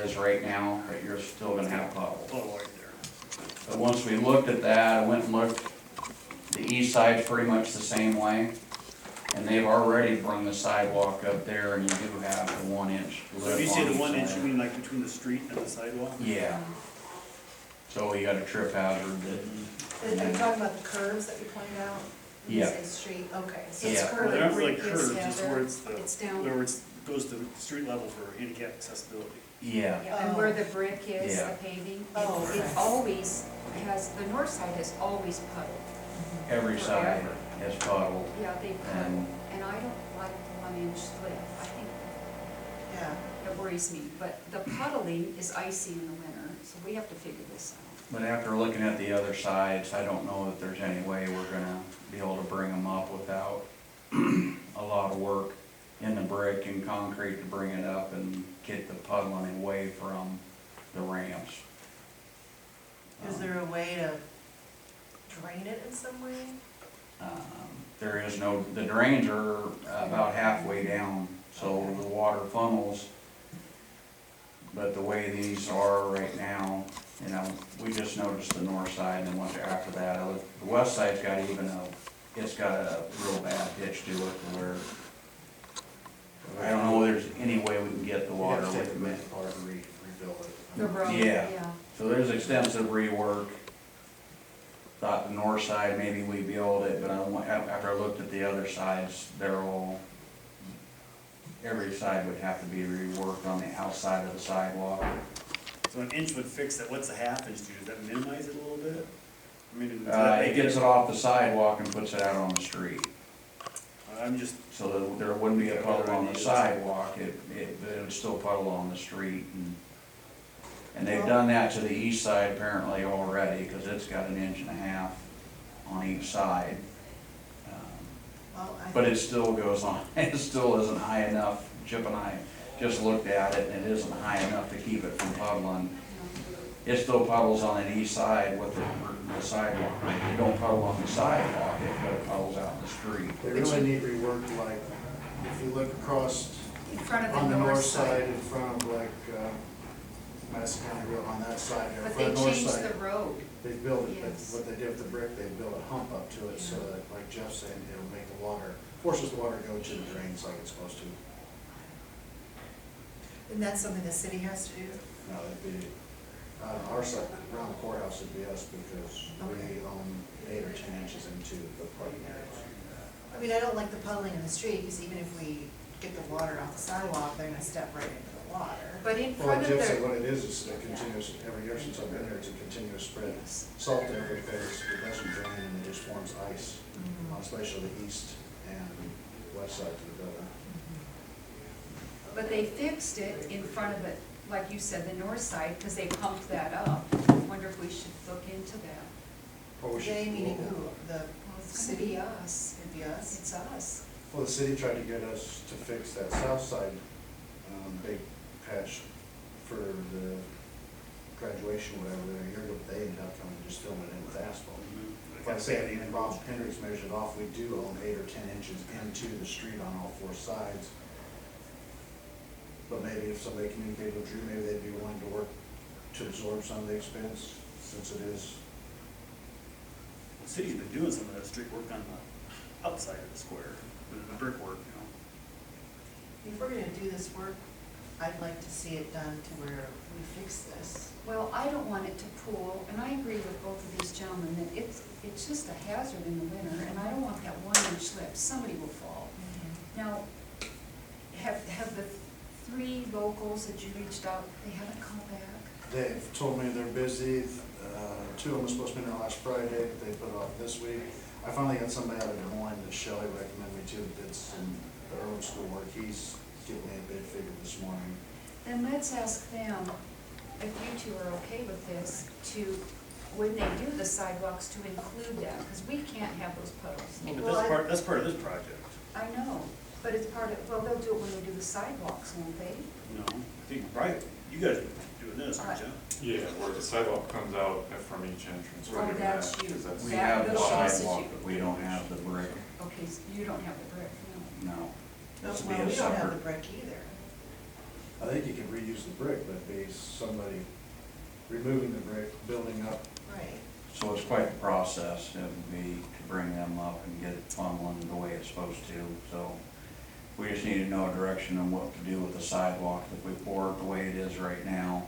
is right now, but you're still gonna have puddles. Oh, right there. But once we looked at that, I went and looked, the east side's pretty much the same way. And they've already brung the sidewalk up there, and you do have the 1 inch lip So if you say on the each 1 inch, side. you mean like between the street and the sidewalk? Yeah. So you got a trip hazard that, Are you talking about the curves that you pointed out? When you Yeah. say street, okay, so Yeah. it's Well, curved. they're not really Yes, curved, yeah, just they're- where it's the, It's down. where it's, goes to street level for handicap accessibility. yeah, Yeah, and where the brick is, Yeah. the paving, Oh, it okay. always has, the north side has always puddled. every side is puddled. Yeah, they puddle, And- and I don't like the 1 inch slip, I think Yeah, it worries me, but the puddling is icy in the winter, so we have to figure this out. But after looking at the other sides, I don't know that there's any way we're gonna be able to bring them up without a lot of work in the brick and concrete to bring it up and get the puddling away from the ramps. is there a way to drain it in some way? There is no, the drains are about halfway down, so the water funnels. But the way these are right now, you know, we just noticed the north side and then went after that. The west side's got it's got a real bad pitch to it to where, I don't know if there's any way we can get the water You have to with take the the main part and rebuild it. The road, Yeah. yeah. So there's extensive rework. Thought the north side, maybe we'd be able to, but after I looked at the other sides, they're all, every side would have to be reworked on the outside of the sidewalk. So 1 inch would fix that, what's a ½ inch, does that minimize it a little bit? I mean, does that It make gets it off the sidewalk and puts it out on the street. I'm just, So that there wouldn't be a puddle on the sidewalk, it would still puddle on the street. And they've done that to the east side apparently already, because it's got 1.5 inches on each side. Well, But it still goes on, it still isn't high enough. Chip and I just looked at it, and it isn't high enough to keep it from puddling. It still puddles on the east side with the sidewalk. It don't puddle on the sidewalk, but it puddles out in the street. They really need rework, like, if you look across In front of on the the north north side, side. in front of like, Madison County Road on that side there, But for they the north changed side. the road. They built it, but Yes. what they did with the brick, they built a hump up to it so that, like Jeff's saying, it'll make the water, forces the water to go to the drains like it's supposed to. And that's something the city has to do? Now, it'd be, on our side, around the courthouse, it'd be us because Okay. we own 8 or 10 inches into the parking areas. I mean, I don't like the puddling in the street, because even if we get the water off the sidewalk, they're gonna step right into the water. But in Well, front like of Jeff said, the, what it is a continuous, every year since I've been here, it's a continuous spread. Salt there because it doesn't drain and it just forms ice, Mhm. especially the east and west side to the building. but they fixed it in front of it, like you said, the north side, because they pumped that up. Wonder if we should look into that. Or we should- They, meaning who? The Well, it's gonna be city? us. It'd be us? It's us. Well, the city tried to get us to fix that south side, big patch for the graduation, whatever, there a year ago, but they ended up coming and just filling it in with asphalt. Like I said, and Rob Hendricks measured it off, we do own 8 or 10 inches into the street on all 4 sides. But maybe if somebody communicated with Drew, maybe they'd be willing to work to absorb some of the expense, since it is. the city's been doing some of that street work on the outside of the square, with the brickwork, you know. If we're gonna do this work, I'd like to see it done to where we fix this. Well, I don't want it to pool, and I agree with both of these gentlemen, that it's just a hazard in the winter, and I don't want that 1 inch slip, somebody will fall. Now, have the 3 locals that you reached out, they haven't called back? They've told me they're busy, 2 of them were supposed to be there last Friday, but they put it off this week. I finally got somebody out of Des Moines that Shelley recommended me to, that did some the road school work, he's giving me a bid figure this morning. Then let's ask them, if you two are okay with this, to, when they do the sidewalks, to include that, because we can't have those puddles. But Well, that's part of this project, I know, but it's part of, well, they'll do it when they do the sidewalks, won't they? you know. I think, right, you guys are doing this, aren't you? Yeah, where the sidewalk comes out from each entrance. Oh, right that's back, you. 'cause that's- We That have the little piece is sidewalk, you. but we don't have the brick, Okay, so you don't have the brick, no. no. Well, This we would be a don't have the separate, brick either. I think you can reuse the brick, but it'd be somebody removing the brick, building up. Right. So it's quite the process, it would be to bring them up and get it funneling the way it's supposed to, so. We just need to know a direction on what to do with the sidewalk, if we pour it the way it is right now.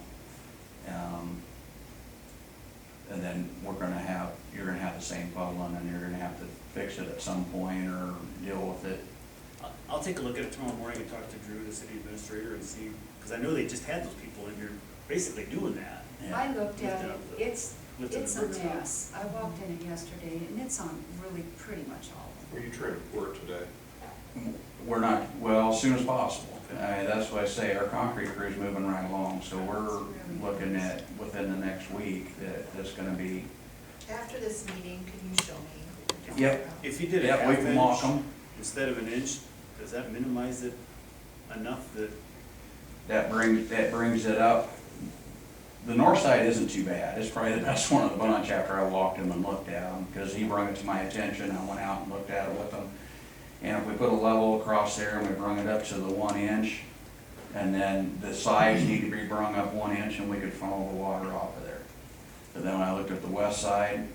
And then you're gonna have the same puddling, and you're gonna have to fix it at some point or deal with it. I'll take a look at it tomorrow morning and talk to Drew, the city administrator, and see, because I know they just had those people in here basically doing that. Yeah. I looked at it, it's Lifting the a bricks up. mess. I walked in it yesterday, and it's on really pretty much all of Were them. you trying to pour it today? We're not, well, as soon as possible. That's why I say our concrete crew's moving right along, so we're looking at within the next week that it's gonna be, After this meeting, could you show me? Yep. If you did a yeah, half we can walk inch them. instead of an inch, does that minimize it enough that, That brings it up. The north side isn't too bad. It's probably the best one of the bunch after I walked him and looked at him, because he brought it to my attention. I went out and looked at it with him. And if we put a level across there and we bring it up to the 1 inch, and then the sides need to be brung up 1 inch, and we could funnel the water off of there. But then when I looked at the west side,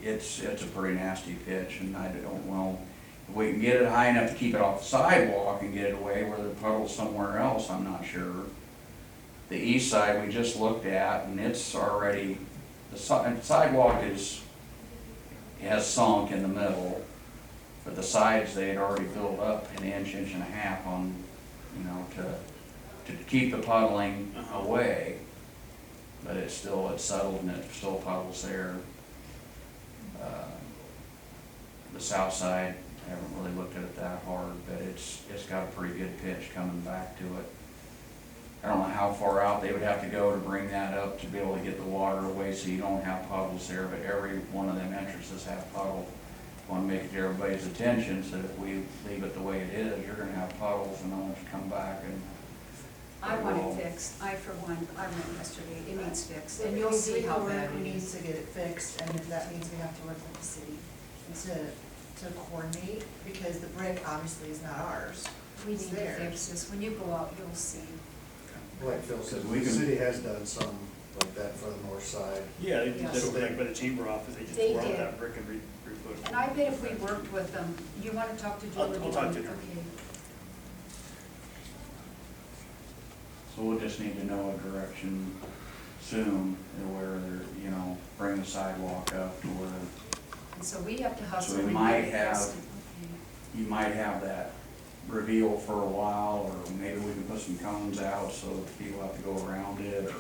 it's a pretty nasty pitch, and I don't know, if we can get it high enough to keep it off the sidewalk and get it away where the puddle's somewhere else, I'm not sure. The east side we just looked at, and it's already, the sidewalk has sunk in the middle, but the sides, they had already filled up an inch, inch and a half on, to keep the puddling away. But it's settled and it still puddles there. The south side, I haven't really looked at it that hard, but it's got a pretty good pitch coming back to it. I don't know how far out they would have to go to bring that up to be able to get the water away so you don't have puddles there, but every one of them entrances have puddle. Want to make it to everybody's attention, so that if we leave it the way it is, you're gonna have puddles and no one can come back and. I want it fixed. I, for one, I went yesterday. It needs fixed, and And you'll see how we bad it need is. to get it fixed, and if that means we have to work with the city to coordinate, because the brick obviously is not ours. We It's need to theirs. fix this. When you go out, you'll see. Like Phil said, We the can- city has done some like that for the north side. yeah, they did Yes. that over like by the chamber office, they just They tore out did. that brick and re-put it. And I bet if we worked with them, you wanna talk to Drew? I'll or do you talk want- to Drew. Okay. So we'll just need to know a direction soon, where they're, bring the sidewalk up to where And so we have to hustle we and might get it have- fixed. you might have that reveal for a while, or maybe we can put some cones out so that people have to go around it, or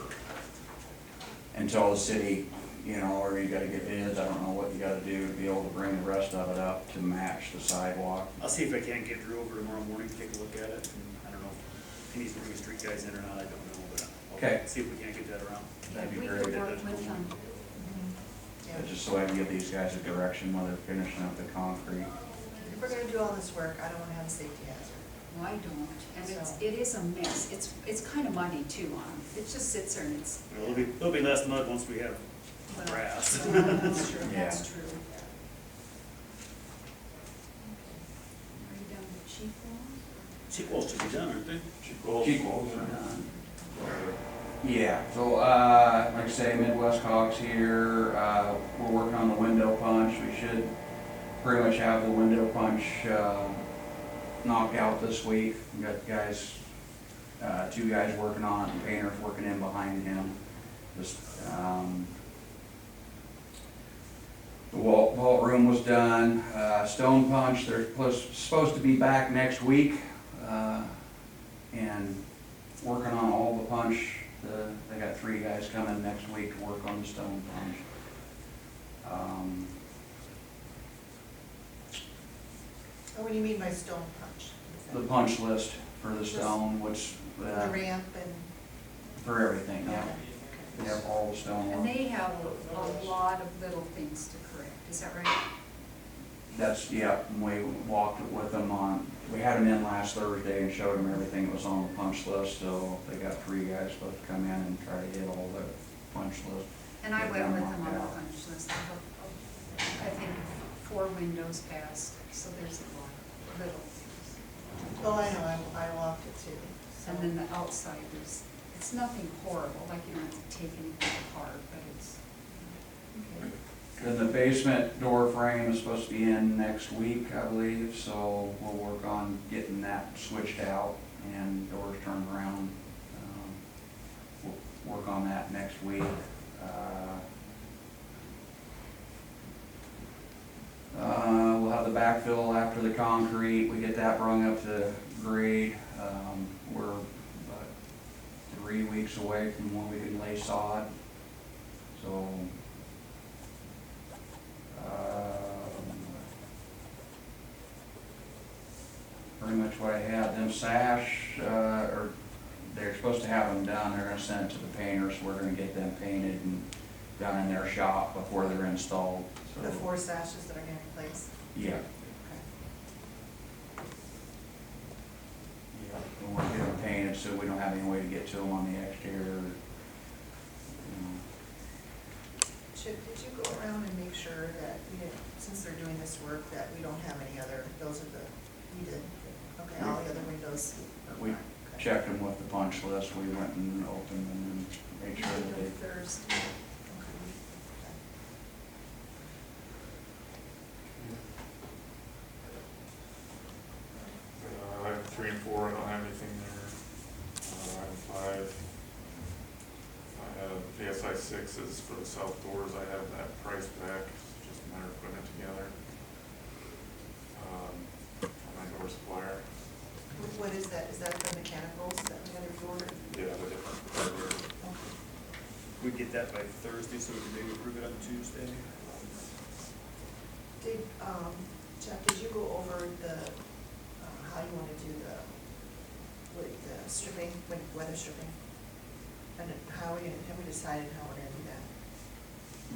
until the city, or you gotta get bids, I don't know what you gotta do to be able to bring the rest of it up to match the sidewalk. I'll see if I can't get Drew over tomorrow morning to take a look at it, and I don't know if he needs to bring his street guys in or not, I don't know, but I'll Okay. see if we can't get that around. That'd be We great. could work with them. Yeah. But just so I can give these guys a direction while they're finishing up the concrete. If we're gonna do all this work, I don't wanna have a safety hazard. No, I don't. And So- it is a mess. It's kind of muddy too on 'em. It just sits there and it's. There'll be less mud once we have well, grass. That's true, Yeah. that's true. Are you done with cheap ones? Cheek walls should be done, aren't they? Cheap walls are done. Yeah, so, like I say, Midwest Cogs here, we're working on the window punch. We should pretty much have the window punch, knocked out this week. We got guys, 2 guys working on it, and painters working in behind him. Just, the vault room was done, stone punch, they're supposed to be back next week, and working on all the punch. They got 3 guys coming next week to work on the stone punch. What do you mean by stone punch? The punch list for the stone, which, The ramp and. for everything, yeah. We have all the stone And work. they have a lot of little things to correct. Is that right? That's, yeah, we walked with them we had them in last Thursday and showed them everything that was on the punch list, so they got 3 guys supposed to come in and try to hit all the punch list. And I Get went them with them on knocked the out. punch list. I think 4 windows passed, so there's a lot of little things. Oh, I know, I walked it too, And then the outside is, it's nothing horrible, like you don't have to take anything apart, but it's, okay. Then the basement door frame is supposed to be in next week, I believe, so we'll work on getting that switched out and doors turned around. We'll work on that next week. We'll have the backfill after the concrete, we get that brung up to grade. We're about 3 weeks away from when we can lay sod, so. Pretty much what I had. Them sash, or they're supposed to have them done, they're gonna send it to the painters, we're gonna get them painted and done in their shop before they're installed, so. The 4 sashes that are gonna be placed. Yeah. Okay. Yeah, we want to get them painted so we don't have any way to get to them on the exterior. Chip, did you go around and make sure that we didn't, since they're doing this work, that we don't have any other, those are the, we did, okay, all the other windows? We Okay. checked them with the punch list, we went and opened them and made sure that they. Thursday. Item 3 and 4, I don't have anything there. Item 5, I have VSI 6 is for the south doors, I have that price back, it's just a matter of putting it together. My door supplier, What is that? Is that the mechanicals that we had to order? yeah, the different hardware. Okay. We get that by Thursday, so we can maybe approve it on Tuesday. Did, Jeff, did you go over the, how you wanna do the, with the stripping, weather stripping? And how we, have we decided how we're gonna do that?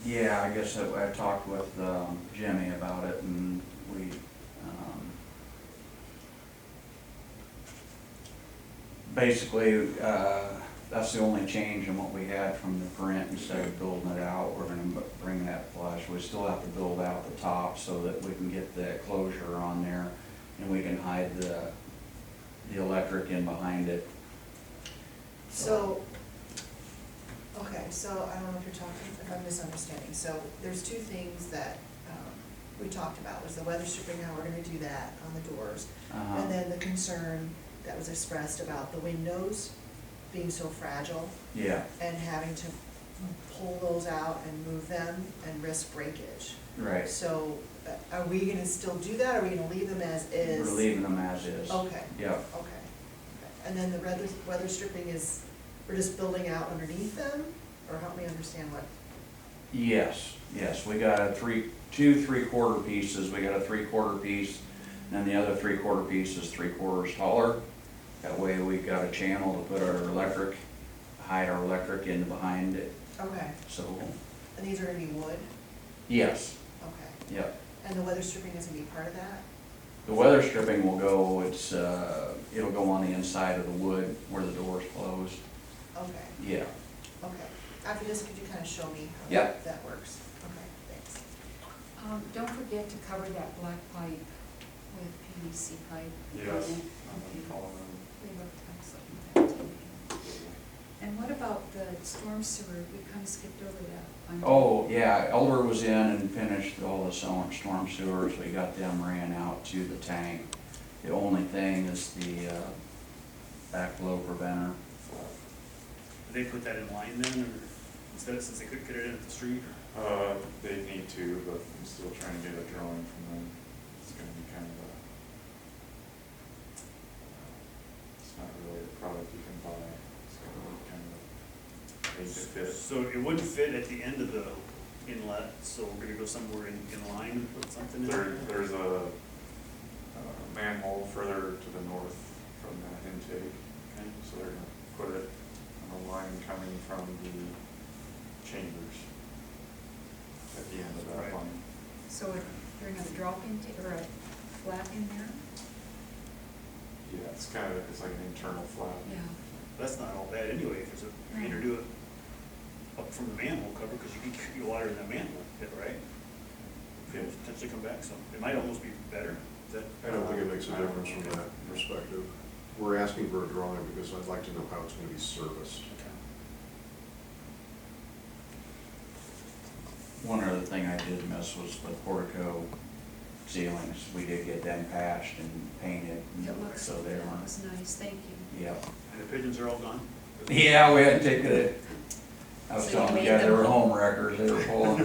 Yeah, I guess I talked with Jimmy about it, and we, basically, that's the only change in what we had from the print. Instead of building it out, we're gonna bring that flush. We still have to build out the top so that we can get the closure on there, and we can hide the electric in behind it. So, okay, so I don't know if you're talking, if I'm misunderstanding. So there's 2 things that we talked about, was the weather stripping, how we're gonna do that on the doors. Uh-huh. And then the concern that was expressed about the windows being so fragile Yeah, and having to pull those out and move them and risk breakage. right. So are we gonna still do that, or are we gonna leave them as is? We're leaving them as is. Okay. Yep. Okay. And then the weather stripping is, we're just building out underneath them, or help me understand what? Yes, we got two 3/4 pieces, we got a 3/4 piece, and then the other 3/4 piece is 3/4 taller. That way we got a channel to put our electric, hide our electric in behind it, Okay, so, and these are gonna be wood? yes, Okay. yep. And the weather stripping is gonna be part of that? The weather stripping will go, it'll go on the inside of the wood where the door's closed, Okay, yeah. okay. After this, could you kind of show me how Yep. that works? Okay, thanks. Don't forget to cover that black pipe with PVC pipe. Yes, Okay. I'm calling them. They look excellent, that too. And what about the storm sewer? We kind of skipped over that. Oh, yeah, Elder was in and finished all the storm sewers, we got them ran out to the tank. The only thing is the backflow preventer. Did they put that in line then, or instead, since they couldn't get it in at the street? They need to, but I'm still trying to get a drawing from them. It's gonna be kind of it's not really a product you can buy. It's gonna be kind of made to fit. So it wouldn't fit at the end of the inlet, so we're gonna go somewhere in line and put something in there? There's a manhole further to the north from that intake, Okay. so they're gonna put it on a line coming from the chambers at the end of that Right. line. So they're gonna drop into, or a flap in there? Yeah, it's like an internal flap. Yeah. That's not all bad anyway, if there's a, you either do it up from the manhole cover, because you can keep your water in that manhole pit, right? Could potentially come back some, it might almost be better, is that? I don't think it makes a difference from that perspective. we're asking for a drawing because I'd like to know how it's gonna be serviced. Okay. One other thing I did miss was the portico ceilings. We did get them patched and painted, and It looks, so they that aren't, was nice, thank you. yep. And the pigeons are all gone? Yeah, we had to take it, I was So telling you the made guys, they them were whole? home wreckers, they were pulling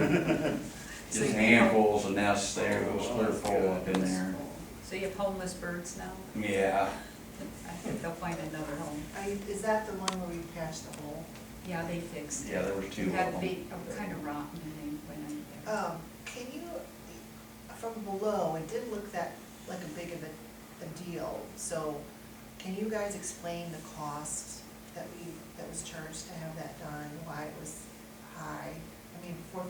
So just you- handfuls of nests there, it was clear full up in there. So you have homeless birds now? Yeah, I think they'll find another home. Is that the one where we patched the hole? Yeah, they fixed it. yeah, there was two It of had them. big, kind of rotten when they went in there. Can you, from below, it didn't look that, like a big of a deal, so can you guys explain the cost that was charged to have that done, why it was high? I mean, $4,000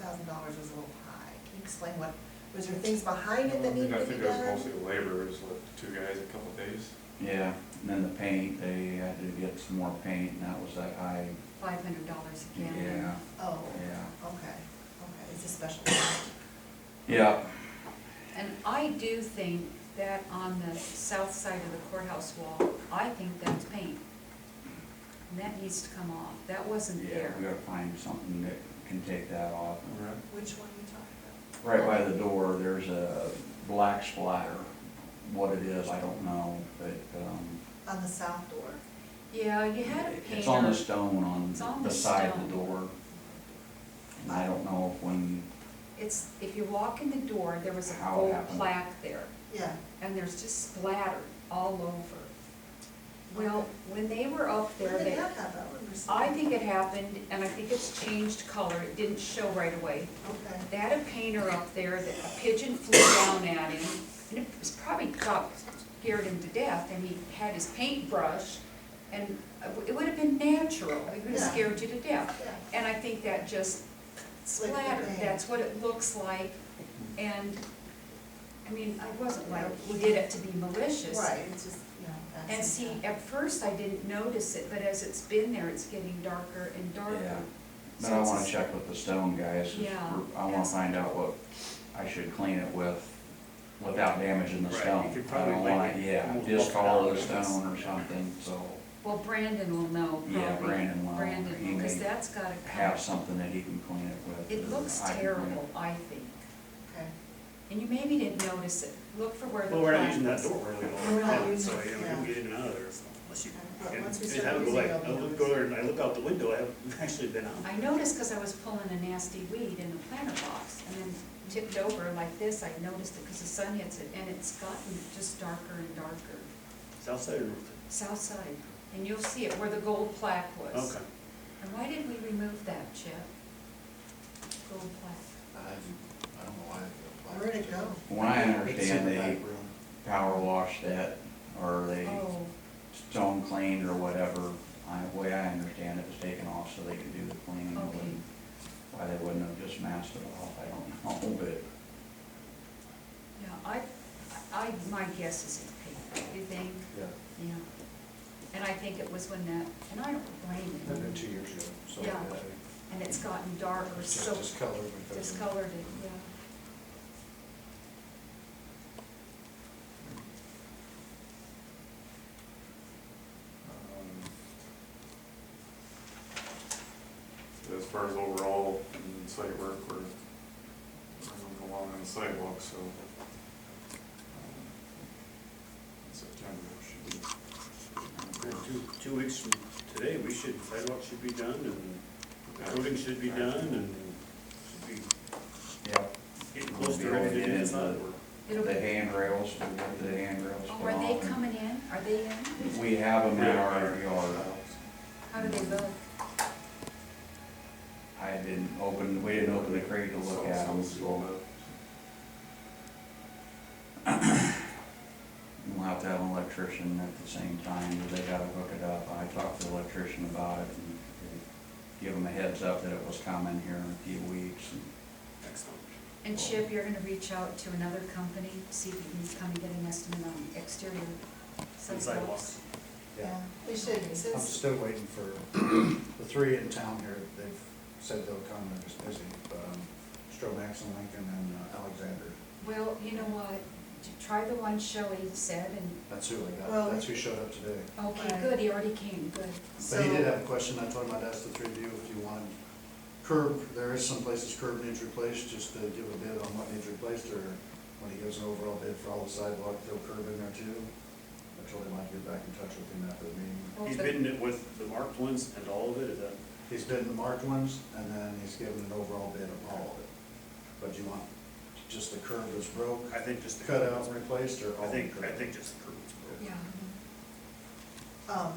was a little high. Can you explain what, was there things behind it that needed I to be think it was done? mostly labor, it was like 2 guys, a couple days. Yeah, and then the paint, they had to get some more paint, and that was that high, $500 a gallon. yeah, Oh, yeah. okay, it's a special cost. Yeah, And I do think that on the south side of the courthouse wall, I think that's paint. And that needs to come off. That wasn't yeah, there. we gotta find something that can take that off. Which one are you talking about? Right by the door, there's a black splatter. What it is, I don't know, but, On the south door? Yeah, you had a painter. it's on the stone It's on on the the side of stone. the door. And I don't know if when, It's, if you walk in the door, there was a How it gold happened. plaque there, Yeah. and there's just splattered all over. Well, when they were up there, When did they, that happen? I don't remember seeing I it. think it happened, and I think it's changed color, it didn't show right away. Okay. They had a painter up there, that a pigeon flew down at him, and it was probably scared him to death, and he had his paintbrush, and it would have been natural, it would have Yeah. scared you to death. Yeah. And I think that just Slick the splattered, paint. that's what it looks like, and, I mean, I wasn't like, he did it to be malicious. Right, it's just, And see, at first I didn't notice it, but as it's been there, it's getting darker and yeah. darker. But So I it's wanna just- check with the stone guys. 'Cause Yeah, I wanna that's- find out what I should clean it with, without damaging the Right, stone. you could I probably don't make wanna, it yeah, almost discolor buff the it out. stone or something, so Well, Brandon will know probably. Yeah, Brandon will. He Brandon, because may that's gotta have come. something that he can clean it with. It looks I can clean terrible, I think, Okay. and you maybe didn't notice it, look for where the Well, we're not plaque using that was. door really We're not all, using so, it, you know, we yeah. can get in and out of there, so, unless you. But and once we it start haven't go using like, it, I we'll go there and I look out the window, I haven't actually been out. I noticed because I was pulling a nasty weed in the planter box, and then tipped over like this, I noticed it because the sun hits it, and it's gotten just darker and darker. South side or north South side, and you'll see it where the gold plaque side? was. Okay. And why did we remove that, Chip? Gold plaque. I don't know why. Where'd it go? From what I It's in understand, the they back room. power washed that, or they Oh, stone cleaned or whatever. The way I understand it was taken off so they could do the cleaning. Okay. And why they wouldn't have just masked it off, I don't know, but yeah, my guess is it's paint, you think? Yeah, Yeah. And I think it was when that, and I don't blame it's been it, 2 years ago, so. Yeah. and it's gotten darker, It's so just discolored because of. discolored it, yeah. As far as overall site work, we're moving along on the sidewalk, so in September it should be. Two weeks from today, sidewalk should be done and coating should be done and should be yeah. getting close to We'll be ready able to get do into inside. It'll The be, handrails, we'll get the handrails oh, put are they on. coming in? Are they in? We have them in our yard. How do they look? We didn't open the crate to look at them, so we'll have to have an electrician at the same time, because they gotta hook it up. I talked to the electrician about it and give them a heads up that it was coming here in a few weeks. Excellent. And Chip, you're gonna reach out to another company, see if you can come and get an estimate on exterior sidewalks? Sidewalks. Yeah, we should, I'm since, still waiting for the 3 in town here. They've said they'll come, they're just busy. Stromax and Lincoln and Alexander. Well, you know what, try the one Shelley said, and, That's who I Well, got, that's who showed up today. okay, Right. good, he already came, good. But he did have a question, I told him I'd ask the three of you if you wanted curb, there is some places curb needs replaced, just to give a bid on what needs replaced, or when he gives an overall bid for all the sidewalk, throw curb in there too. I told him I'd get back in touch with him after the meeting. Well, He's the- bidding it with the marked ones and all of it, is that? He's bid the marked ones, and then he's given an overall bid of all of it. But you want just the curb that's broke, I think just the. cut out and replaced, or all I the curb? think just the curb is broken. Yeah.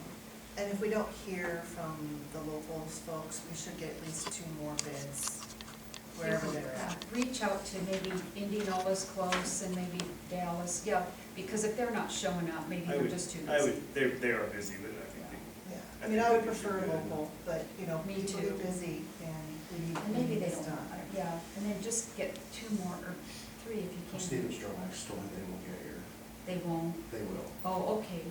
And if we don't hear from the locals folks, we should get at least 2 more bids, wherever they're at. Reach out to maybe Indianapolis close and maybe Dallas, yeah, because if they're not showing up, maybe I they're would, just too I busy. would, they are busy, but I think Yeah, I I mean, think I would they should prefer be good. local, but, you know, Me people too. get busy and we need. And maybe they this don't, done. yeah, and then just get 2 more, or 3 if you Well, can. Stevens Drawbacks told me they will get here, They won't, they will. oh, okay,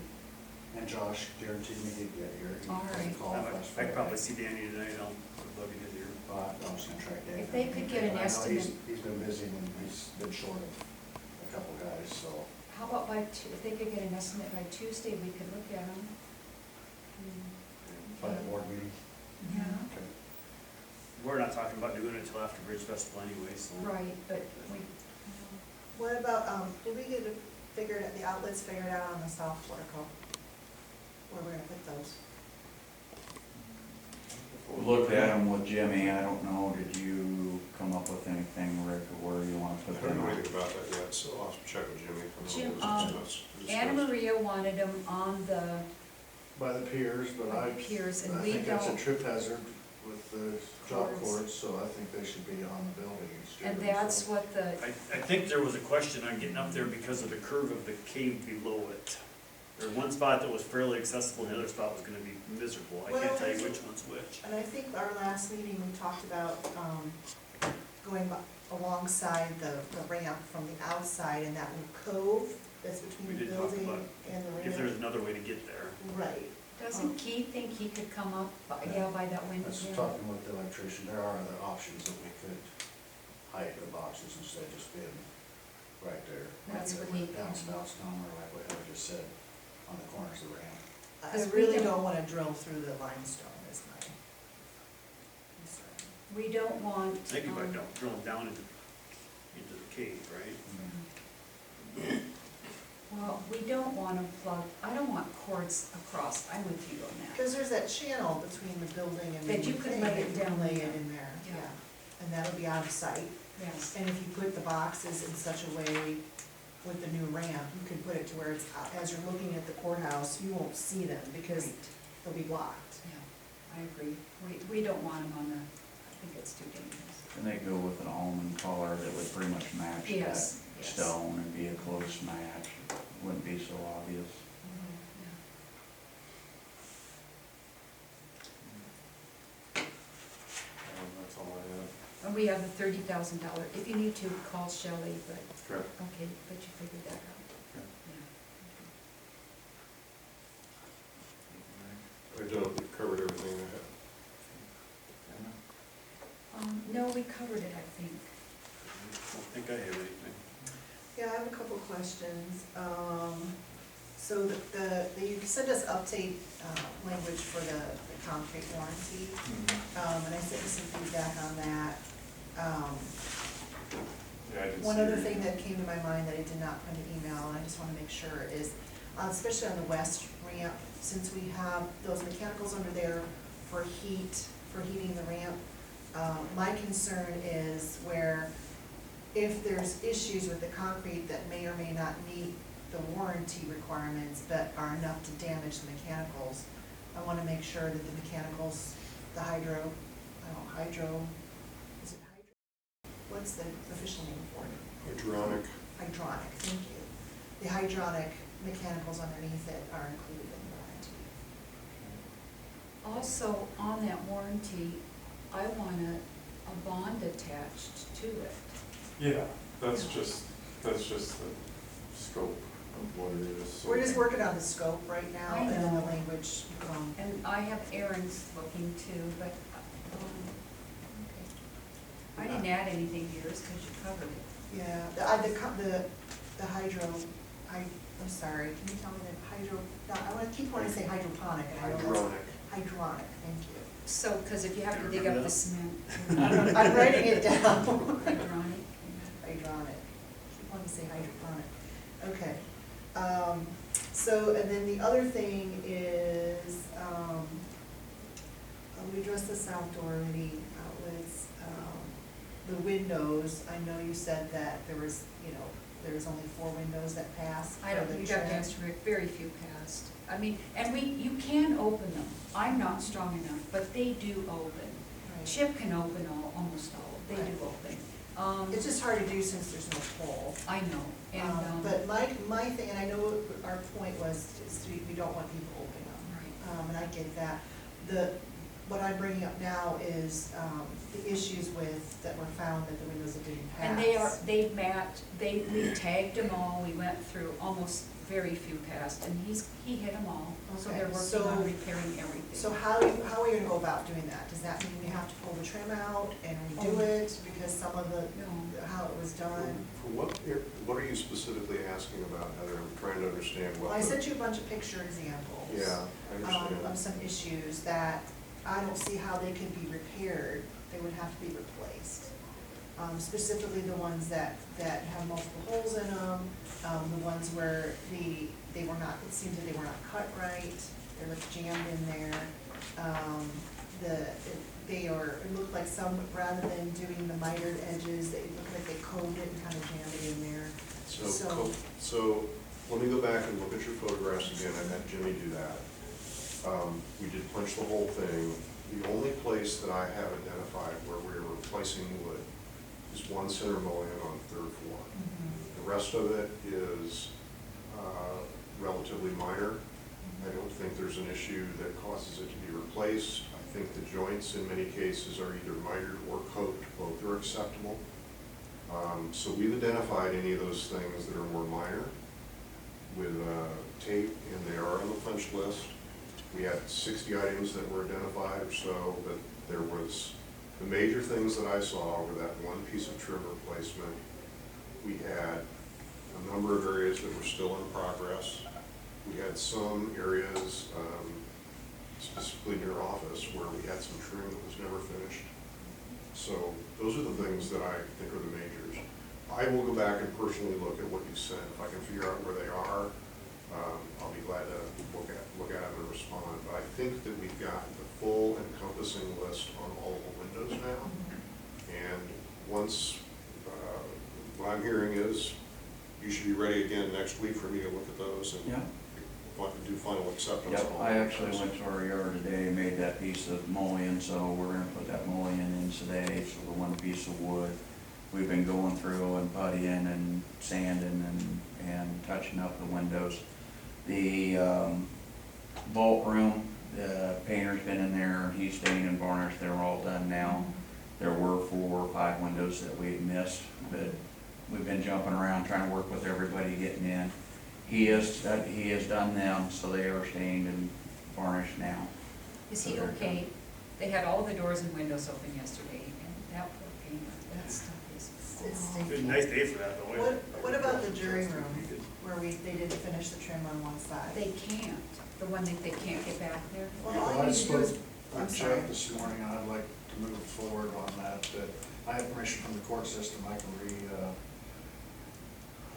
And Josh guaranteed me he'd get here. He All right. called I last could probably Friday. see Danny tonight, I'll love to get here. I'm just gonna track Danny. If they could get an I know estimate- He's been busy and he's been short of a couple guys, so. how about if they could get an estimate by Tuesday, we could look at them. By the board meeting. Yeah, Okay. We're not talking about doing it till after Bridge Festival anyway, so. right, but we, What about, did we get it figured, the outlets figured out on the south portico? Where we're gonna put those? We looked at them with Jimmy, I don't know, did you come up with anything, Rick, of where you wanna I put don't them? know anything about that yet, so I'll have to check with Jimmy. I know Jim, it was discussed. Anna Maria wanted them on the, By the piers, but By I, the piers, and I we think that's a don't- trip hazard with the job Cords. cords, so I think they should be on the building instead. and that's what the, I think there was a question on getting up there because of the curve of the cave below it. There was one spot that was fairly accessible, and the other spot was gonna be miserable, I can't Well, tell you which one's which. And I think our last meeting, we talked about, going alongside the ramp from the outside and that little cove that's We between the did talk building about and the ramp. If there's another way to get there. Right. doesn't Keith think he could come up, yeah, by that window? That's there? talking with the electrician, there are other options that we could hide the boxes instead of just being right there. That's what Like he- Downspouts down, or like what I just said, on the corners of the ramp. I 'Cause we really don't- don't wanna drill through the limestone is my concern. We don't want. Think about drilling down into the cave, right? Well, we don't want to plug, I don't want cords across, I'm with you on that. Cause there's that channel between the building and the That you could thing, lay it that you can down lay there. it in there, Yeah. yeah. And that'll be out of sight. Yes, And if you put the boxes in such a way with the new ramp, you can put it to where it's, as you're looking at the courthouse, you won't see them because Right. they'll be blocked. yeah, I agree. We don't want them on the, I think it's too dangerous. And they go with an almond color that would pretty much match that Yes, yes. stone and be a close match, wouldn't be so obvious. Yeah. That's all I have. And we have the $30,000, if you need to, call Shelley, but, Okay. okay, but you figured that out. Okay. Yeah. I don't, we've covered everything I have. No, we covered it, I think. I don't think I have anything. Yeah, I have a couple questions. So you sent us update, language for the concrete warranty. And I sent you some feedback on that. Yeah, I did One see other your thing email. that came to my mind that I did not put in the email, and I just wanna make sure, is, especially on the west ramp, since we have those mechanicals under there for heating the ramp, my concern is where if there's issues with the concrete that may or may not meet the warranty requirements, but are enough to damage the mechanicals, I wanna make sure that the mechanicals, the hydro, is it hydro? What's the official name for it? Hydronic, Hydronic, thank you. The hydronic mechanicals underneath it are included in the warranty. Also, on that warranty, I want a bond attached to it. Yeah, that's just the scope of what it is. So- We're just working on the scope right now, I and then the know. language, And I have Aaron's looking too, but, okay. I didn't add anything to yours because you covered it. yeah, the the I'm sorry, can you tell me the I keep wanting to say hydroponic, and I know that's. Hydronic. Hydronic, thank you. So, because if you have to dig up the cement. I'm writing it down. Hydronic. Hydronic, keep wanting to say hydroponic. Okay, so, and then the other thing is, we addressed the south door already, outlets, the windows. I know you said that there was, there was only 4 windows that passed. I don't, for the you got trim. to answer it, very few passed. I mean, and you can open them. I'm not strong enough, but they do open. Right. Chip can open almost all, they do Right. open. It's just hard to do since there's no pole. I know, and, But my thing, and I know our point was, is we don't want people opening them. right. And I get that. What I'm bringing up now is, the issues that were found that the windows that didn't pass. And we tagged them all, we went through, almost very few passed, and he hit them all. So Okay, they're working so- on repairing everything. So how are we gonna go about doing that? Does that mean we have to pull the trim out and redo it because some of No. how it was done? For what are you specifically asking about, Heather? I'm trying to understand what. Well, I sent you a bunch of picture examples. Yeah, I understand. Of some issues that I don't see how they could be repaired. They would have to be replaced. Specifically the ones that have multiple holes in them, the ones where they were not, it seems that they were not cut right, they were jammed in there. It looked like some, rather than doing the mitered edges, it looked like they combed it and kind of jammed it in there. So let me go back and look at your photographs again. I had Jimmy do that. We did punch the whole thing. The only place that I have identified where we're replacing wood is one center mullion on the 3rd floor. The rest of it is relatively minor. I don't think there's an issue that causes it to be replaced. I think the joints in many cases are either mitered or coped. Both are acceptable. So we've identified any of those things that are more minor with tape, and they are on the punch list. We had 60 items that were identified or so, but there was, the major things that I saw were that one piece of trim replacement. We had a number of areas that were still in progress. We had some areas, specifically near office, where we had some trim that was never finished. So those are the things that I think are the majors. I will go back and personally look at what you sent. If I can figure out where they are, I'll be glad to look at them and respond. But I think that we've got the full encompassing list on all the windows now. And once, what I'm hearing is you should be ready again next week for me to look at those and Yeah. do final acceptance. Yep, on all I of actually those. went to our yard today, made that piece of mullion, so we're gonna put that mullion in today, so the one piece of wood. We've been going through and puttying and sanding and touching up the windows. The vault room, the painter's been in there, he's stained and varnished, they're all done now. There were 4 or 5 windows that we had missed, but we've been jumping around trying to work with everybody getting in. He has done them, so they are stained and varnished now. Is he okay? They had all the doors and windows open yesterday, and that poor painter, that stuff is. It's It's stinky. a nice day for that, though. What about the jury room, where they didn't finish the trim on one side? They can't, the one that they can't get back there. Well, all Well, you I need to do is, spoke I'm with sorry. Jeff this morning, and I'd like to move forward on that. I have permission from the court system,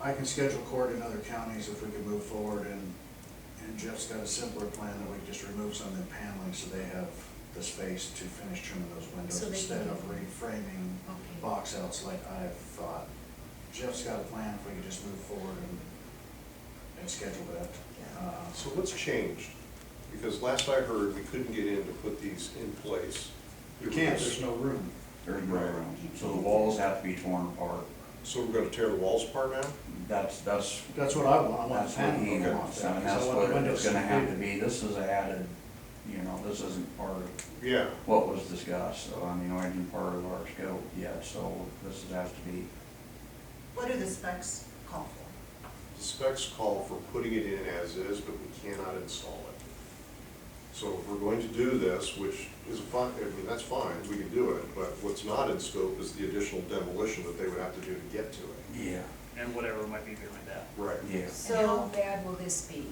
I can schedule court in other counties if we can move forward, and Jeff's got a simpler plan that we just remove some of the paneling so they have the space to finish trimming those windows So they instead can- of reframing Okay. box outs like I thought. Jeff's got a plan if we can just move forward and schedule that. Yeah. So what's changed? Because last I heard, we couldn't get in to put these in place. You can't, there's no room. There's no room, so the walls have to be torn apart. So we're gonna tear the walls apart now? That's That's what I want, I want That's the what panel he to go wants, off. and that's what it's gonna have to be. This is added, this isn't part of Yeah. what was discussed, so, it isn't part of our scope yet, so this has to be. What do the specs call for? The specs call for putting it in as is, but we cannot install it. So if we're going to do this, which is fine, that's fine, we can do it, but what's not in scope is the additional demolition that they would have to do to get to it. Yeah. and whatever might be behind that. Right. Yeah. And how So, bad will this be?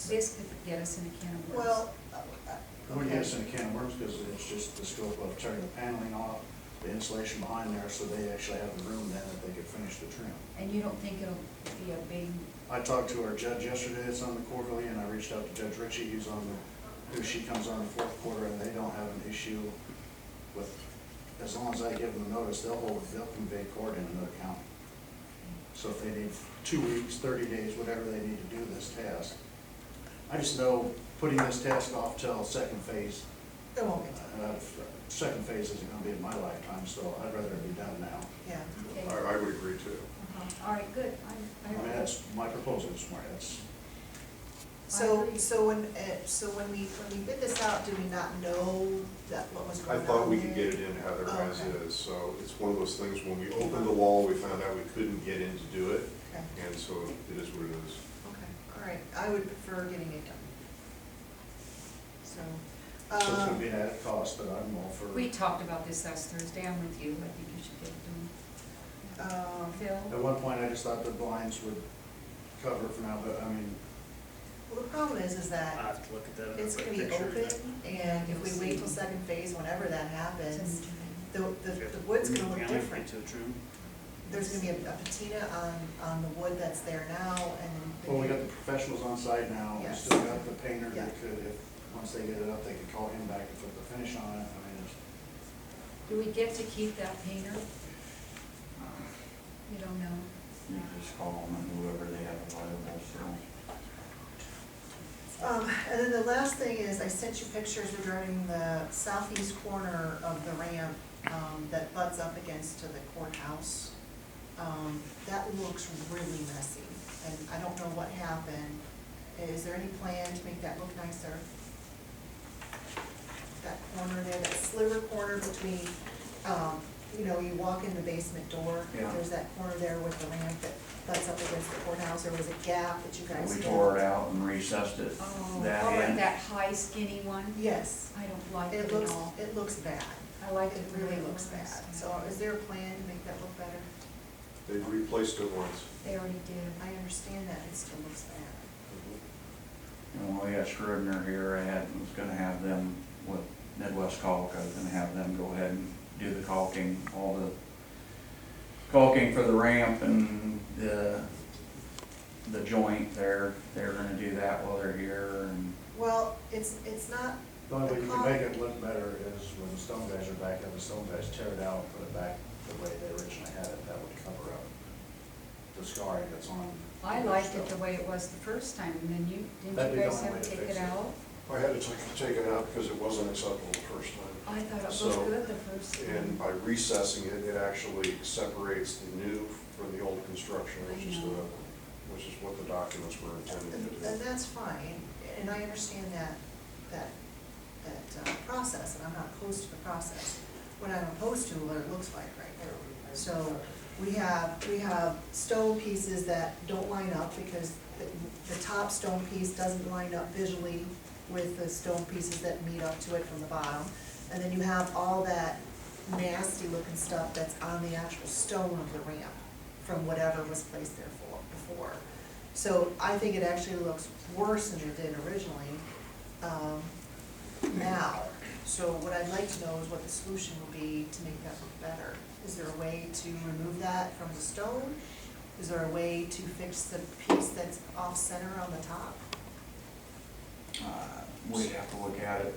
This could get us in a can of worms. well, I wouldn't get us in a can of worms, because it's just the scope of tearing the paneling off, the insulation behind there, so they actually have the room then that they could finish the trim. And you don't think it'll be a big, I talked to our judge yesterday, it's on the quarterly, and I reached out to Judge Ritchie, who's on the, who she comes on the fourth quarter, and they don't have an issue with, as long as I give them notice, they'll convey court in another county. So if they need 2 weeks, 30 days, whatever they need to do this task. I just know putting this task off till second phase, it won't be done, second phase isn't gonna be in my lifetime, so I'd rather it be done now. yeah. okay, I would agree too. all right, good. I mean, that's my proposal this morning, that's, So, agree. so when we bid this out, did we not know that what was I going on? thought we could there? get it in, Heather, as Okay. is, so it's one of those things, when we opened the wall, we found out we couldn't get in to do it, Okay, and so it is what it is. okay, all right, I would prefer getting it done. So, so it's gonna be an added cost, but I'm all for. We talked about this last Thursday, I'm with you, I think you should get it done. Phil? At one point, I just thought the blinds would cover it for now, but I mean, well, the problem is that I'll have to look at that. it's gonna be open, and if we wait till second phase, whenever that happens, the wood's gonna look different. To a trim. There's gonna be a patina on the wood that's there now, and. well, we got the professionals on site now, we Yes. still got the painter Yeah. that could, if, once they get it up, they could call him back and put the finish on it, I mean, it's, Do we get to keep that painter? You don't know? You just call them and whoever they have available, so. And then the last thing is, I sent you pictures regarding the southeast corner of the ramp, that butts up against to the courthouse. That looks really messy, and I don't know what happened. Is there any plan to make that look nicer? That corner there, that sliver corner between, you know, you walk in the basement door, Yeah. there's that corner there with the ramp that butts up against the courthouse, there was a gap that you guys We filled. tore it out and recessed it Oh, that all right, end. that high skinny one? Yes, I don't like it it looks, at all. it looks bad. I like It really looks bad. So is there a plan to make that look better? They've replaced it once. They already did. I understand that, it still looks bad. And when we had Scribner here, was gonna have them with Midwest Caulk, I was gonna have them go ahead and do the caulking, all the caulking for the ramp and the joint there. They're gonna do that while they're here, and Well, it's not, the only way you can make it look better is when the stone guys are back, and the stone guys tear it out, put it back the way they originally had it, that would cover up the scarring that's on. I liked it the way it was the first time, and then didn't That'd you be the guys only have way to to take fix it it. out? I had to take it out because it wasn't acceptable the first time. I thought it So, looked good the first time. And by recessing it, it actually separates the new from the old construction, which is what the documents were intended to and do. that's fine, and I understand that process, and I'm not opposed to the process. What I'm opposed to, what it looks like right there. So we have stone pieces that don't line up because the top stone piece doesn't line up visually with the stone pieces that meet up to it from the bottom. And then you have all that nasty looking stuff that's on the actual stone of the ramp from whatever was placed there before. So I think it actually looks worse than it did originally, now. So what I'd like to know is what the solution will be to make that look better. Is there a way to remove that from the stone? Is there a way to fix the piece that's off-center on the top? we'd have to look at it.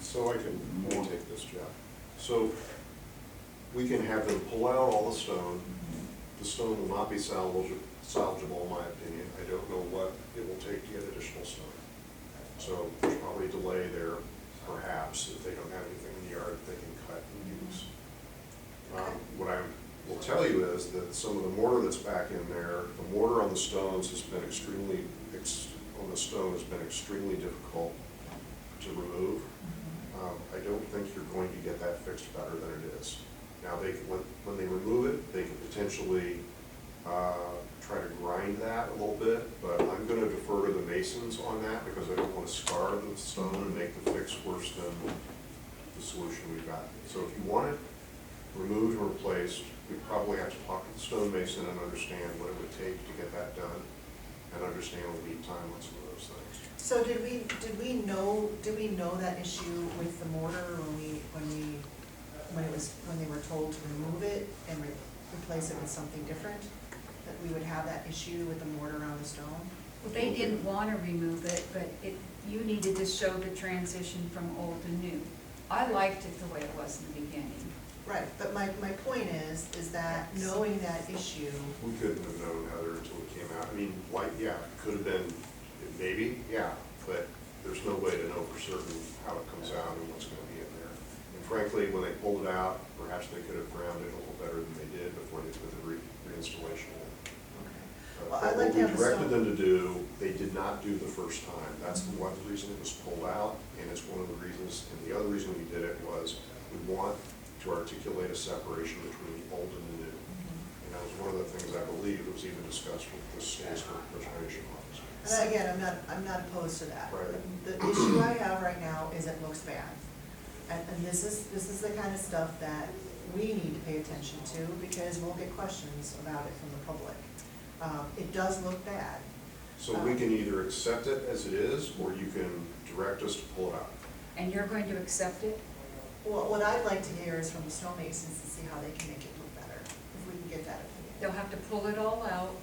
So let me take this, Jeff. So we can have them pull out all the stone. The stone will not be salvageable, in my opinion. I don't know what it will take to get additional stone. So there's probably a delay there, perhaps, if they don't have anything in the yard that they can cut and use. What I will tell you is that some of the mortar that's back in there, the mortar on the stones has been extremely difficult to remove. I don't think you're going to get that fixed better than it is. Now, when they remove it, they can potentially try to grind that a little bit, but I'm gonna defer to the masons on that because I don't want to scar the stone and make the fix worse than the solution we've got. So if you want it, removed or replaced, we'd probably have to talk to the stonemason and understand what it would take to get that done, and understand the lead time on some of those things. So did we know that issue with the mortar when they were told to remove it and replace it with something different? That we would have that issue with the mortar on the stone? Well, they didn't wanna remove it, but you needed to show the transition from old to new. I liked it the way it was in the beginning. Right, but my point is that knowing that issue, We couldn't have known, Heather, until it came out. I mean, like, yeah, it could have been, maybe, yeah, but there's no way to know for certain how it comes out and what's gonna be in there. And frankly, when they pulled it out, perhaps they could have ground it a little better than they did before they did the reinstallation. well, But I'd what like to we have the directed stone. them to do, they did not do the first time. That's the one reason it was pulled out, and it's one of the reasons, and the other reason we did it was we want to articulate a separation between the old and the new. And that was one of the things I believe was even discussed with the state's preservation office. And again, I'm not opposed to that. Right. The issue I have right now is it looks bad. And this is the kind of stuff that we need to pay attention to, because we'll get questions about it from the public. It does look bad. So we can either accept it as it is, or you can direct us to pull it out. And you're going to accept it? Well, what I'd like to hear is from the stonemasons to see how they can make it look better, if we can get that They'll opinion. have to pull it all out,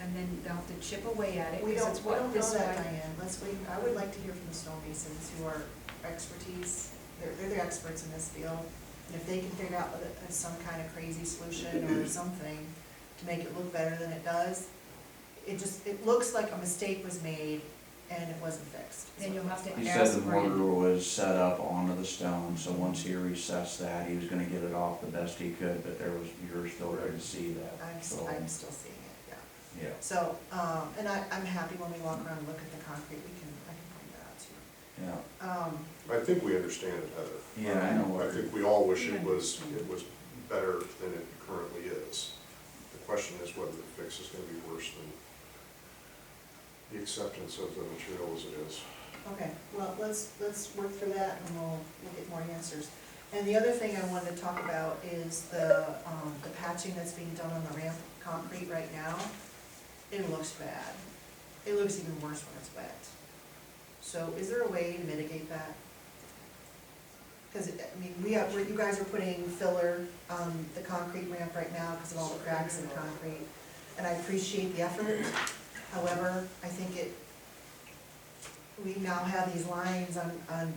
and then they'll have to chip away at it, We because don't, it's we what don't know this that, way. Diane. Let's wait. I would like to hear from the stonemasons who are expertise, they're the experts in this field. And if they can figure out some kind of crazy solution or something to make it look better than it does, it looks like a mistake was made and it wasn't fixed. Then you'll have to He said ask the mortar Brandon. was set up onto the stone, so once he recessed that, he was gonna get it off the best he could, but you were still there to see that, I'm so, still seeing it, yeah. yeah. So, and I'm happy when we walk around and look at the concrete, I can point that out too. Yeah, I think we understand it, Heather. yeah, I know what. I think we all wish it was better than it currently is. The question is whether the fix is gonna be worse than the acceptance of the material as it is. Okay, well, let's work through that and we'll get more answers. And the other thing I wanted to talk about is the patching that's being done on the ramp concrete right now. It looks bad. It looks even worse when it's wet. So is there a way to mitigate that? Because, I mean, you guys are putting filler on the concrete ramp right now because of all the cracks in the concrete. And I appreciate the effort. However, I think we now have these lines on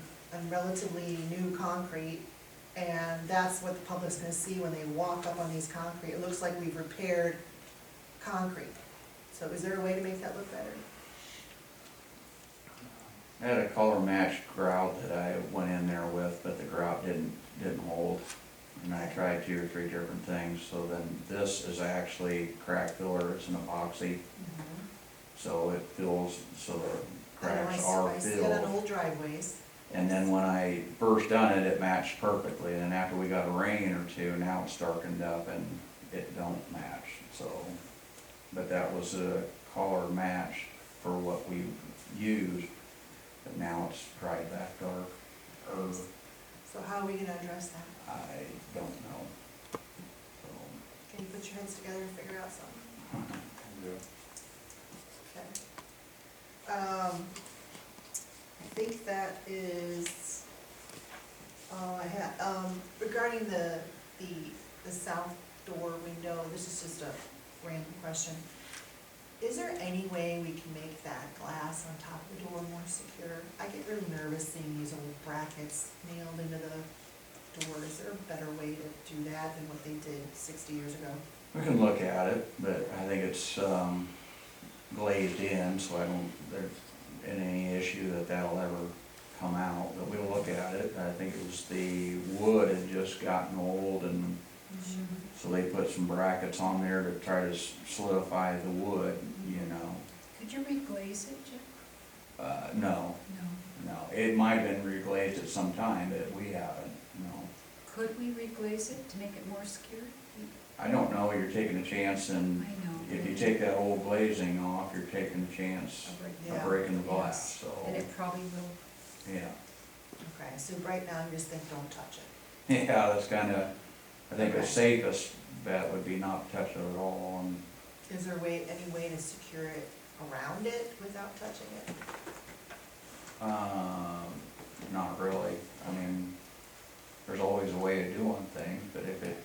relatively new concrete, and that's what the public's gonna see when they walk up on these concrete. It looks like we've repaired concrete. So is there a way to make that look better? I had a color matched grout that I went in there with, but the grout didn't hold. And I tried 2 or 3 different things, so then this is actually crack filler, it's an epoxy, so it fills, so the I know, cracks are I see it on filled. old driveways. And then when I first done it, it matched perfectly, and then after we got a rain or two, now it's darkened up and it don't match, so. But that was a color match for what we used, but now it's dried back dark, or So how are we gonna address that? I don't know. So, Can you put your heads together and figure out something? Yeah. Okay. I think that is all I had. Regarding the south door window, this is just a random question. Is there any way we can make that glass on top of the door more secure? I get really nervous seeing these old brackets nailed into the door. Is there a better way to do that than what they did 60 years ago? we can look at it, but I think it's glazed in, so I don't, there's any issue that that'll ever come out, but we'll look at it. I think it was the wood had just gotten old, and so they put some brackets on there to try to solidify the wood, you know. Could you reglaze it, Jeff? No, No. no, it might have been reglazed at some time, but we haven't, no. Could we reglaze it to make it more secure? I don't know, you're taking a chance, and I know. if you take that old glazing off, you're taking a chance Yeah. of breaking the glass, so, And it probably will. yeah. Okay, so right now you just think don't touch it. Yeah, that's kinda, I think the Okay. safest bet would be not to touch it at all, and, Is there any way to secure it around it without touching it? not really. I mean, there's always a way to do one thing, but if it's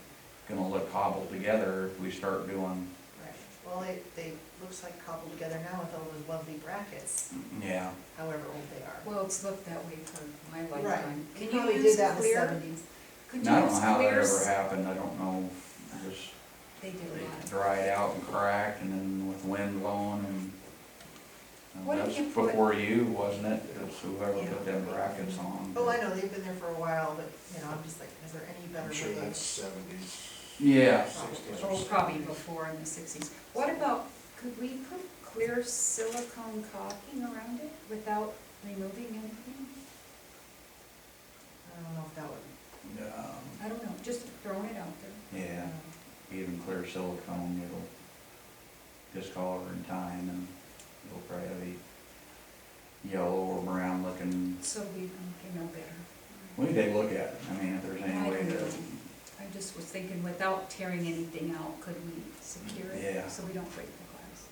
gonna look cobbled together, if we start doing, Right. Well, they looks like cobbled together now with all those lovely brackets, yeah. however old they are. Well, it's looked that way for my Right. lifetime. You Can probably you did use that in the clear? 70s. Could And I you don't know use how that clear? ever happened, I don't know, just They did a it lot. dried out and cracked, and then with wind blowing, and What if that's you put- before you, wasn't it? It's whoever Yeah. put them brackets on. Oh, I know, they've been there for a while, but, you know, I'm just like, is there any better I'm sure way? that's seventies, Yeah, sixties. Oh, probably before in the 60s. What about, could we put clear silicone caulking around it without removing anything? I don't know if that would, I don't know, just throwing it out there. yeah, even clear silicone, it'll discolor in time, and it'll probably be yellow or brown looking. So we can know better. We can take a look at it, I mean, if there's I any way don't to, know. I just was thinking, without tearing anything out, could we secure it? Yeah. So we don't break the glass?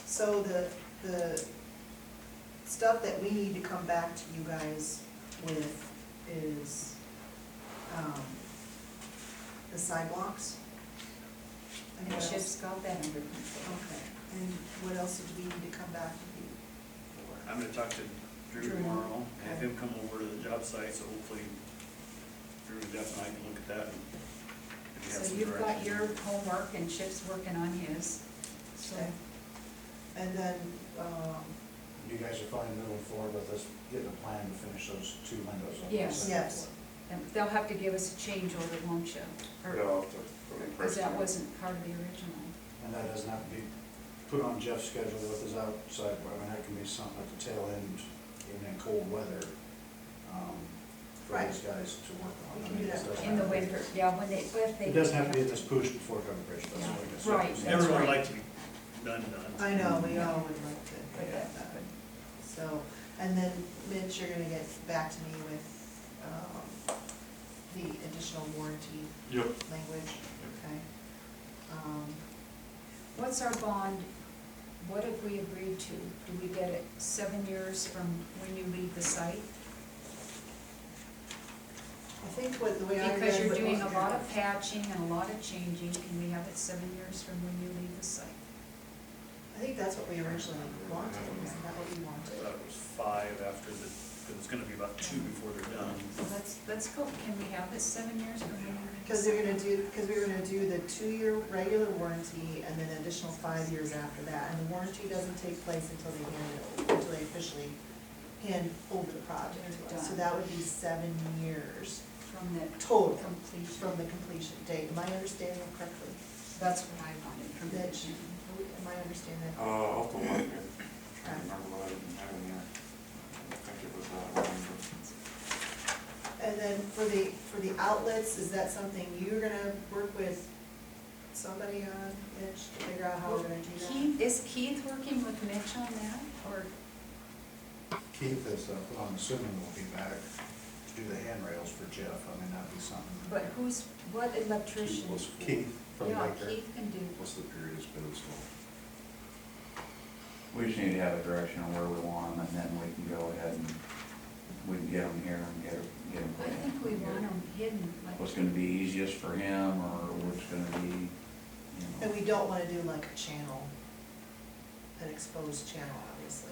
so the stuff that we need to come back to you guys with is, the sidewalks. And And what else? Chip's got that under control. Okay, and what else do we need to come back to you for? I'm gonna talk to Drew Drew. tomorrow, have Okay. him come over to the job site, so hopefully Drew and Jeff and I can look at that and maybe have So some you've got direction. your homework and Chip's working on his, so. Okay. And then, You guys are fine moving forward with us getting a plan to finish those 2 windows on the Yes. second Yes. floor? And they'll have to give us a change order, won't you? Or- Yeah, I'll have to put a price Because that tag. wasn't part of the original. And that doesn't have to be put on Jeff's schedule with his outside, I mean, that can be something at the tail end, even in cold weather, for Right. these guys to work on. We I can mean, do it that. doesn't In the have to be- winter, yeah, when they, but if they. It doesn't have to be this push before covered bridge, that's Yeah. what I guess. Right. Everyone would right. like to be done. I know, we all would like to But get that's that. good. So, and then Mitch, you're gonna get back to me with, the additional warranty Yep. language, okay? What's our bond, what have we agreed to? Do we get it 7 years from when you leave the site? I think what, the way I read. Because you're what doing most a lot of patching and a lot of changing, can we have it 7 years from when you leave the site? I think that's what we originally wanted, isn't that what we I wanted? thought it was 5 after the, because it's gonna be about 2 before they're done. So let's go, can we have this 7 years from when you leave the Because site? we were gonna do the 2-year regular warranty and then an additional 5 years after that. And the warranty doesn't take place until they officially hand over the project to us. So that would be 7 years From the total completion. from the completion date. Am I understanding it correctly? That's what I wanted from the Mitch, am I understanding that? I'll have to look, I can't remember what I had in there. I think it was that one, but. And then for the outlets, is that something you're gonna work with somebody on, Mitch, to figure out how we're gonna do that? Is Keith working with Mitch on that, or? Keith is, I'm assuming will be back to do the handrails for Jeff, I mean, that'd be something. But what electrician? Keith from Yeah, Baker. Keith can do. What's the period it's been installed? we just need to have a direction on where we want them, and then we can go ahead and, we can get them here and get them I put in. think we want them hidden, like. What's gonna be easiest for him, or what's gonna be, you know. And we don't wanna do like a channel, an exposed channel, obviously.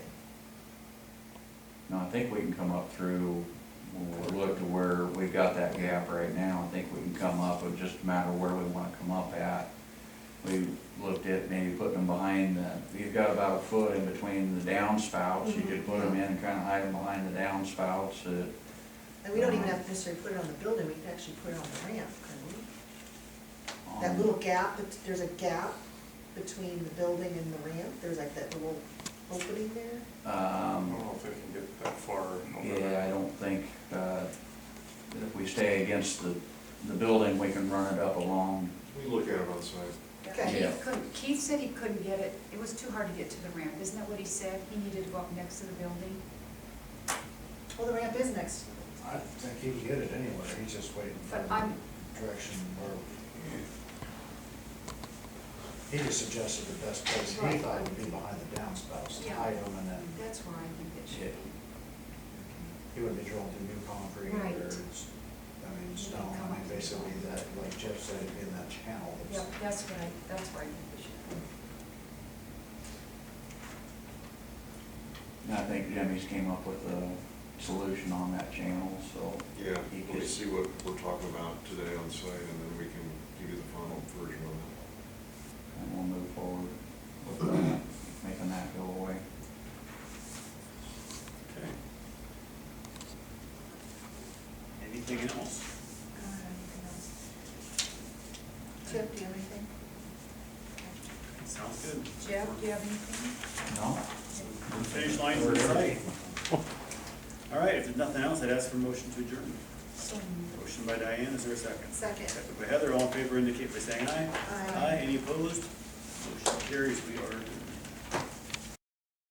No, I think we can come up through, when we look to where we've got that gap right now, I think we can come up, with just a matter of where we wanna come up at. We looked at maybe putting them behind you've got about a foot in between the downspouts, you could put them in and kinda hide them behind the downspouts, And we don't even have to necessarily put it on the building, we can actually put it on the ramp, couldn't we? That little gap, there's a gap between the building and the ramp, there's like that little opening there. I don't know if they can get that far over Yeah, there. I don't think, if we stay against the building, we can run it up along. We look at it on site. Okay. Yeah. Keith said he couldn't get it, it was too hard to get to the ramp, isn't that what he said? He needed to go up next to the building? Well, the ramp is next, I think he can get it anywhere, he's just waiting for But I'm- direction where. He just suggested the best place, he Right. thought would be behind the downspouts, to Yeah. hide them, and then That's where I think it should be. he wouldn't be drilling through new concrete Right. or, I mean, stone, Come I mean, up. basically that, like Jeff said, it'd be in that channel. Yep, that's where I think it should be. And I think Jimmy's came up with a solution on that channel, so. Yeah, he let me could- see what we're talking about today on site, and then we can give you the final version of it. And we'll move forward with that, making that go away. Okay. Anything else? Anything else? Chip, do you have anything? Sounds good. Jeff, do you have anything? No? Finish line for tonight. All right, if there's nothing else, I'd ask for a motion to adjourn. So moved. Motion by Diane, is there a second? Second. Second by Heather, all in favor indicate by saying aye. Aye. Any opposed? Motion carries, we are adjourned.